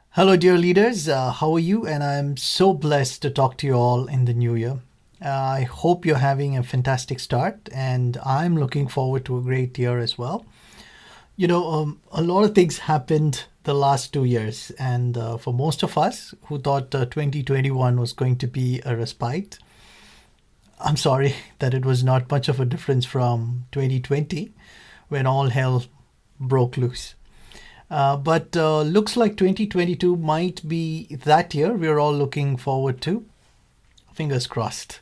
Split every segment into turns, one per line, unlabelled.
Hello, dear leaders. How are you? And I'm so blessed to talk to you all in the new year. I hope you're having a fantastic start, and I'm looking forward to a great year as well. A lot of things happened the last 2 years, and for most of us who thought 2021 was going to be a respite, I'm sorry that it was not much of a difference from 2020 when all hell broke loose. But looks like 2022 might be that year we're all looking forward to. Fingers crossed.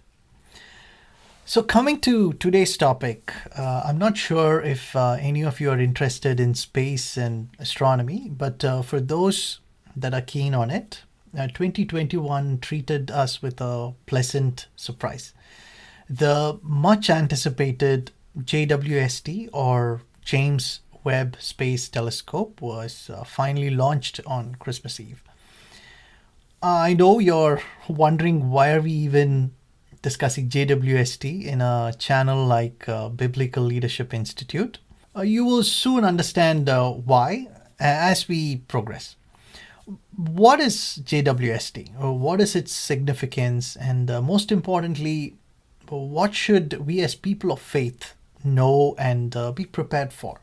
So, coming to today's topic, I'm not sure if any of you are interested in space and astronomy, but for those that are keen on it, 2021 treated us with a pleasant surprise. The much anticipated JWST, or James Webb Space Telescope, was finally launched on Christmas Eve. I know you're wondering why are we even discussing JWST in a channel like Biblical Leadership Institute. You will soon understand why as we progress. What is JWST? What is its significance? And most importantly, what should we as people of faith know and be prepared for?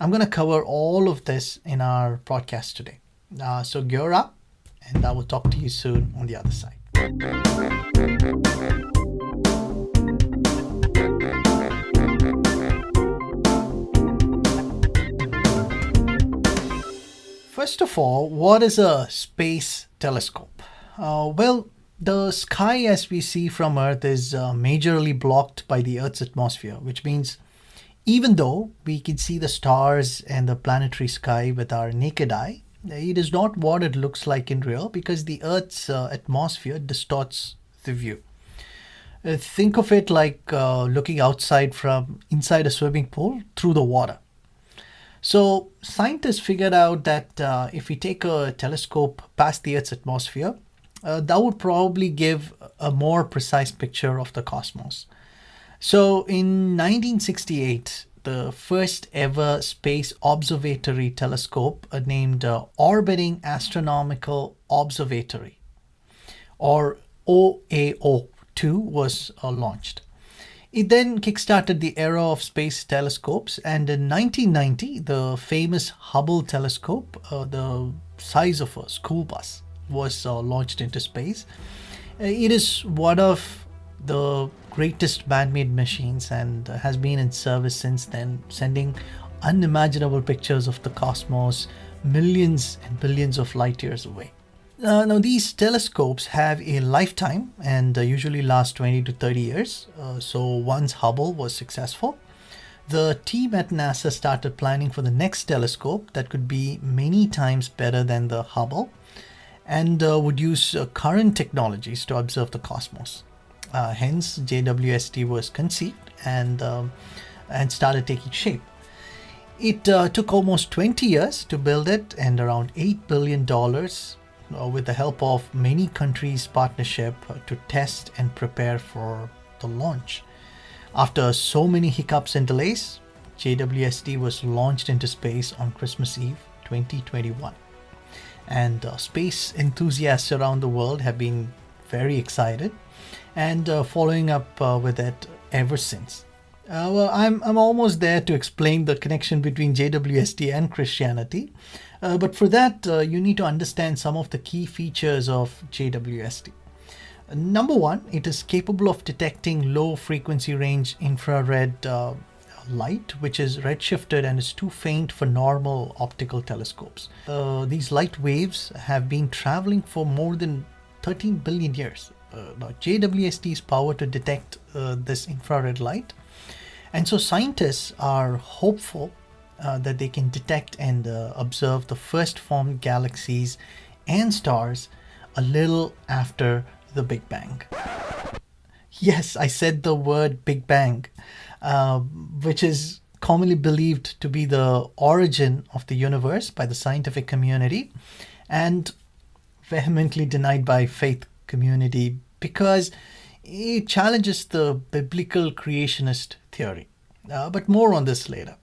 I'm going to cover all of this in our podcast today. So gear up, and I will talk to you soon on the other side. First of all, what is a space telescope? Well, the sky as we see from Earth is majorly blocked by the Earth's atmosphere, which means even though we can see the stars and the planetary sky with our naked eye, it is not what it looks like in real because the Earth's atmosphere distorts the view. Think of it like looking outside from inside a swimming pool through the water. So, scientists figured out that if we take a telescope past the Earth's atmosphere, that would probably give a more precise picture of the cosmos. So in 1968, the first ever space observatory telescope named Orbiting Astronomical Observatory, or OAO2, was launched. It then kickstarted the era of space telescopes, and in 1990, the famous Hubble telescope, the size of a school bus, was launched into space. It is one of the greatest man-made machines and has been in service since then, sending unimaginable pictures of the cosmos millions and billions of light years away. Now, these telescopes have a lifetime and usually last 20 to 30 years. So once Hubble was successful, the team at NASA started planning for the next telescope that could be many times better than the Hubble and would use current technologies to observe the cosmos. Hence, JWST was conceived and started taking shape. It took almost 20 years to build it and around $8 billion with the help of many countries' partnership to test and prepare for the launch. After so many hiccups and delays, JWST was launched into space on Christmas Eve 2021. And space enthusiasts around the world have been very excited and following up with it ever since. I'm almost there to explain the connection between JWST and Christianity, but for that you need to understand some of the key features of JWST. Number one, it is capable of detecting low frequency range infrared light, which is redshifted and is too faint for normal optical telescopes. These light waves have been traveling for more than 13 billion years. Now, JWST's power to detect this infrared light, and so scientists are hopeful that they can detect and observe the first formed galaxies and stars a little after the Big Bang. Yes, I said the word Big Bang, which is commonly believed to be the origin of the universe by the scientific community and vehemently denied by faith community because it challenges the biblical creationist theory. But more on this later.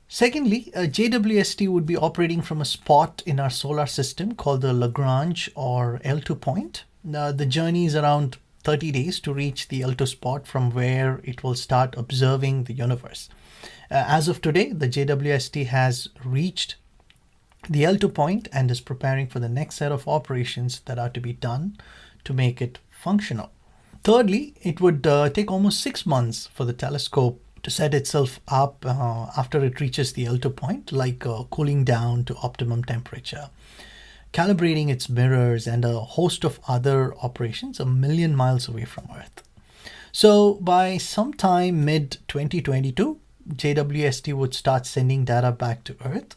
Secondly, JWST would be operating from a spot in our solar system called the Lagrange or L2 point. The journey is around 30 days to reach the L2 spot from where it will start observing the universe. As of today, the JWST has reached the L2 point and is preparing for the next set of operations that are to be done to make it functional. Thirdly, it would take almost 6 months for the telescope to set itself up after it reaches the L2 point, like cooling down to optimum temperature, calibrating its mirrors, and a host of other operations a million miles away from Earth. So by sometime mid 2022, JWST would start sending data back to Earth.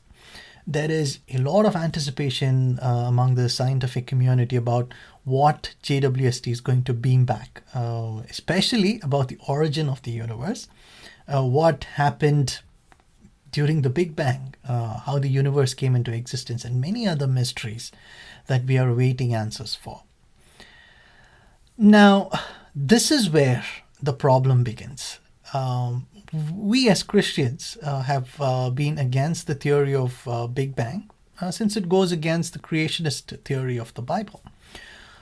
There is a lot of anticipation among the scientific community about what JWST is going to beam back, especially about the origin of the universe, what happened during the Big Bang, how the universe came into existence, and many other mysteries that we are awaiting answers for. Now, this is where the problem begins. We as Christians have been against the theory of Big Bang since it goes against the creationist theory of the Bible.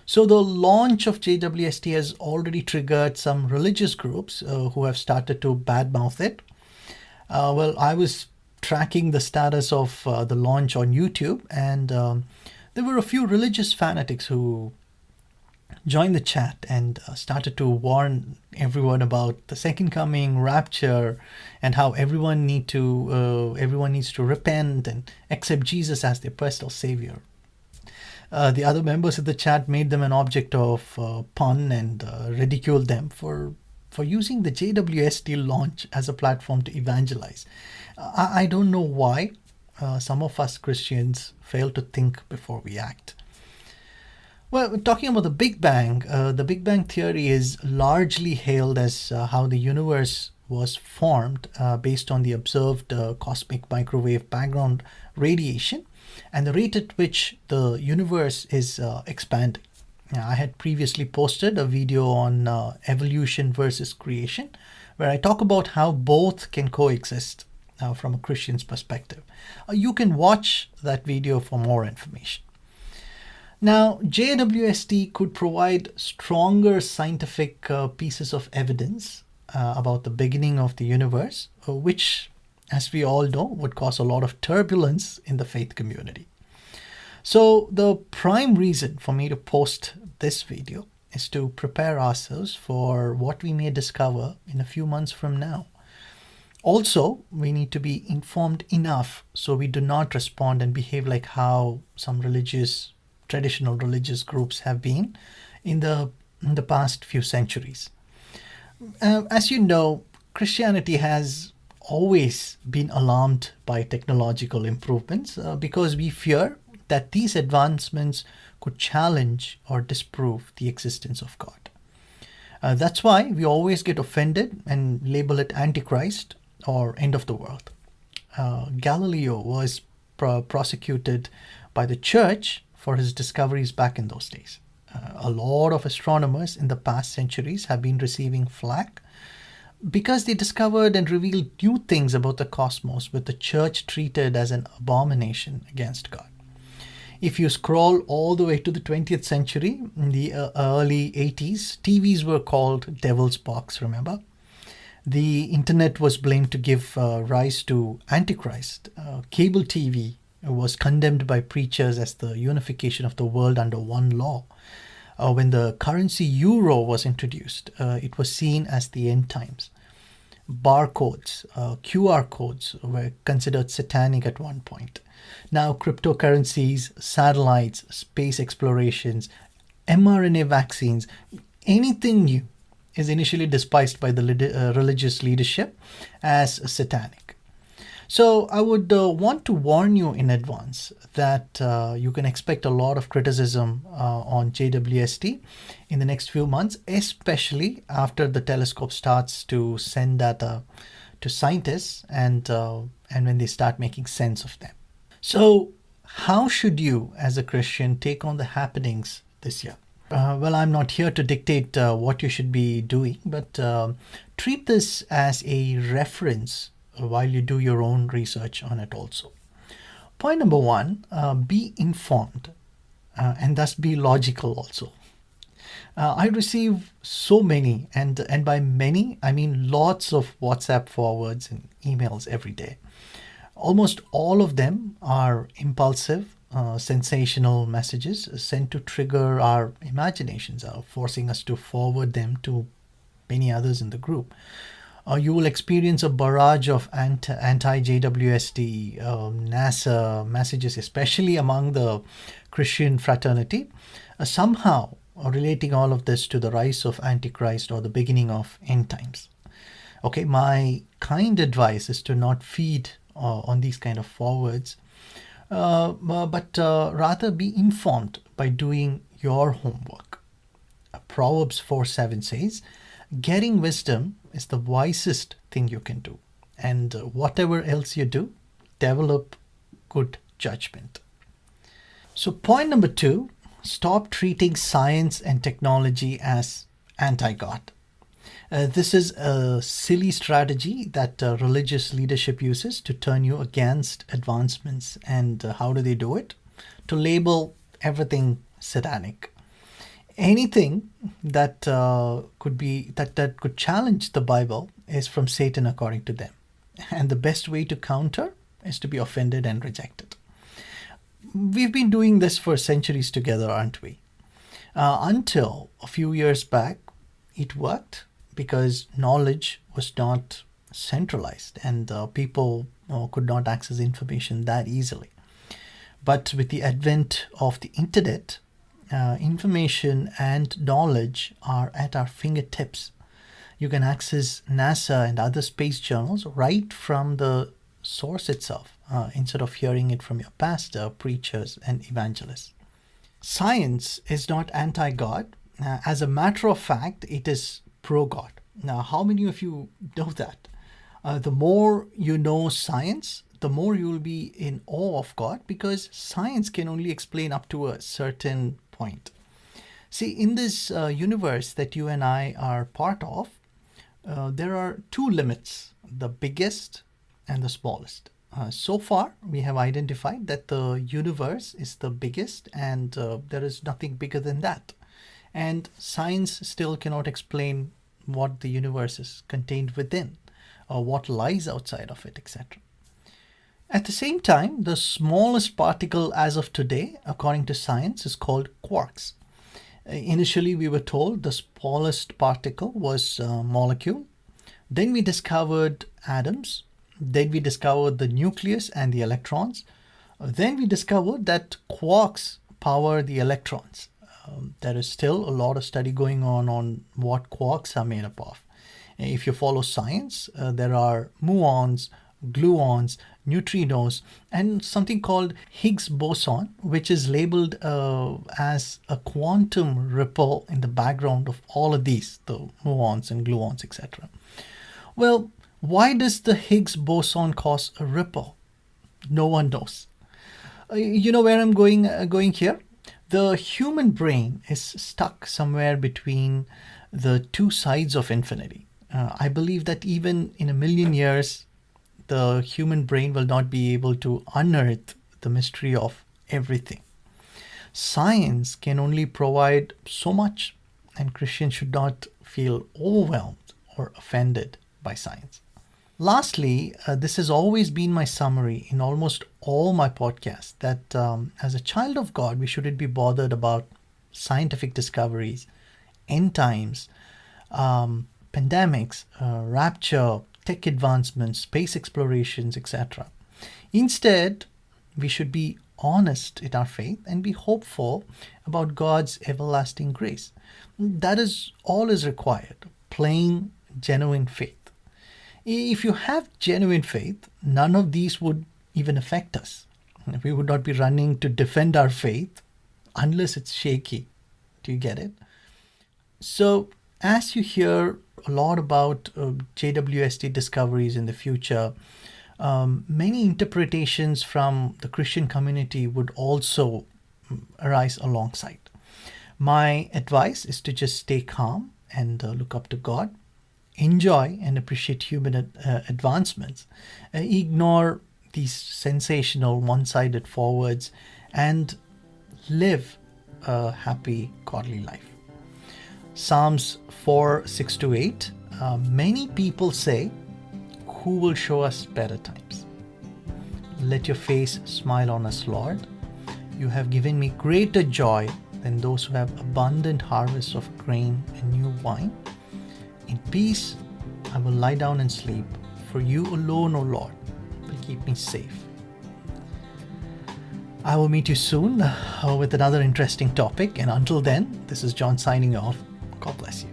So the launch of JWST has already triggered some religious groups who have started to badmouth it. I was tracking the status of the launch on YouTube, and there were a few religious fanatics who joined the chat and started to warn everyone about the second coming, rapture, and how everyone needs to repent and accept Jesus as their personal savior. The other members of the chat made them an object of pun and ridiculed them for using the JWST launch as a platform to evangelize. I don't know why some of us Christians fail to think before we act. Well, talking about the Big Bang theory is largely hailed as how the universe was formed based on the observed cosmic microwave background radiation and the rate at which the universe is expanding. Now, I had previously posted a video on evolution versus creation, where I talk about how both can coexist from a Christian's perspective. You can watch that video for more information. Now, JWST could provide stronger scientific pieces of evidence about the beginning of the universe, which, as we all know, would cause a lot of turbulence in the faith community. So the prime reason for me to post this video is to prepare ourselves for what we may discover in a few months from now. Also, we need to be informed enough so we do not respond and behave like how some traditional religious groups have been in the past few centuries. As you know, Christianity has always been alarmed by technological improvements because we fear that these advancements could challenge or disprove the existence of God. That's why we always get offended and label it Antichrist or end of the world. Galileo was prosecuted by the church for his discoveries back in those days. A lot of astronomers in the past centuries have been receiving flack because they discovered and revealed new things about the cosmos, which the church treated as an abomination against God. If you scroll all the way to the 20th century, in the early 80s, TVs were called devil's box, remember? The internet was blamed to give rise to Antichrist. Cable TV was condemned by preachers as the unification of the world under one law. When the currency euro was introduced, it was seen as the end times. Barcodes, QR codes were considered satanic at one point. Now cryptocurrencies, satellites, space explorations, mRNA vaccines, anything new is initially despised by the religious leadership as satanic. So I would want to warn you in advance that you can expect a lot of criticism on JWST in the next few months, especially after the telescope starts to send data to scientists and when they start making sense of them. So how should you as a Christian take on the happenings this year? Well, I'm not here to dictate what you should be doing, but treat this as a reference while you do your own research on it also. Point number one, be informed and thus be logical also. I receive so many, and by many, I mean lots of WhatsApp forwards and emails every day. Almost all of them are impulsive, sensational messages sent to trigger our imaginations, forcing us to forward them to many others in the group. You will experience a barrage of anti JWST, NASA messages, especially among the Christian fraternity, somehow relating all of this to the rise of Antichrist or the beginning of end times. Okay, my kind advice is to not feed on these kind of forwards, but rather be informed by doing your homework. Proverbs 4:7 says, getting wisdom is the wisest thing you can do. And whatever else you do, develop good judgment. So, point number two, stop treating science and technology as anti God. This is a silly strategy that religious leadership uses to turn you against advancements. And how do they do it? To label everything satanic. Anything that that could challenge the Bible is from Satan, according to them. And the best way to counter is to be offended and rejected. We've been doing this for centuries together, aren't we? Until a few years back, it worked because knowledge was not centralized and people could not access information that easily. But with the advent of the internet, information and knowledge are at our fingertips. You can access NASA and other space journals right from the source itself, instead of hearing it from your pastor, preachers, and evangelists. Science is not anti God. As a matter of fact, it is pro God. Now, how many of you know that? The more you know science, the more you will be in awe of God, because science can only explain up to a certain point. See, in this universe that you and I are part of, there are two limits, the biggest and the smallest. So far, we have identified that the universe is the biggest and there is nothing bigger than that. And science still cannot explain what the universe is contained within or what lies outside of it, etc. At the same time, the smallest particle as of today, according to science, is called quarks. Initially, we were told the smallest particle was a molecule. Then we discovered atoms. Then we discovered the nucleus and the electrons. Then we discovered that quarks power the electrons. There is still a lot of study going on what quarks are made up of. If you follow science, there are muons, gluons, neutrinos, and something called Higgs boson, which is labeled as a quantum ripple in the background of all of these, the muons and gluons, etc. Well, why does the Higgs boson cause a ripple? No one knows. You know where I'm going here? The human brain is stuck somewhere between the two sides of infinity. I believe that even in a million years, the human brain will not be able to unearth the mystery of everything. Science can only provide so much, and Christians should not feel overwhelmed or offended by science. Lastly, this has always been my summary in almost all my podcasts, that as a child of God, we shouldn't be bothered about scientific discoveries, end times, pandemics, rapture, tech advancements, space explorations, etc. Instead, we should be honest in our faith and be hopeful about God's everlasting grace. That is all is required, plain, genuine faith. If you have genuine faith, none of these would even affect us. We would not be running to defend our faith unless it's shaky. Do you get it? So, as you hear a lot about JWST discoveries in the future, many interpretations from the Christian community would also arise alongside. My advice is to just stay calm and look up to God, enjoy and appreciate human advancements, ignore these sensational one sided forwards, and live a happy, godly life. Psalms 4 6 to 8. Many people say, "Who will show us better times?" Let your face smile on us, Lord. You have given me greater joy than those who have abundant harvests of grain and new wine. In peace I will lie down and sleep, for you alone, O Lord, will keep me safe. I will meet you soon with another interesting topic, and until then, this is John signing off. God bless you.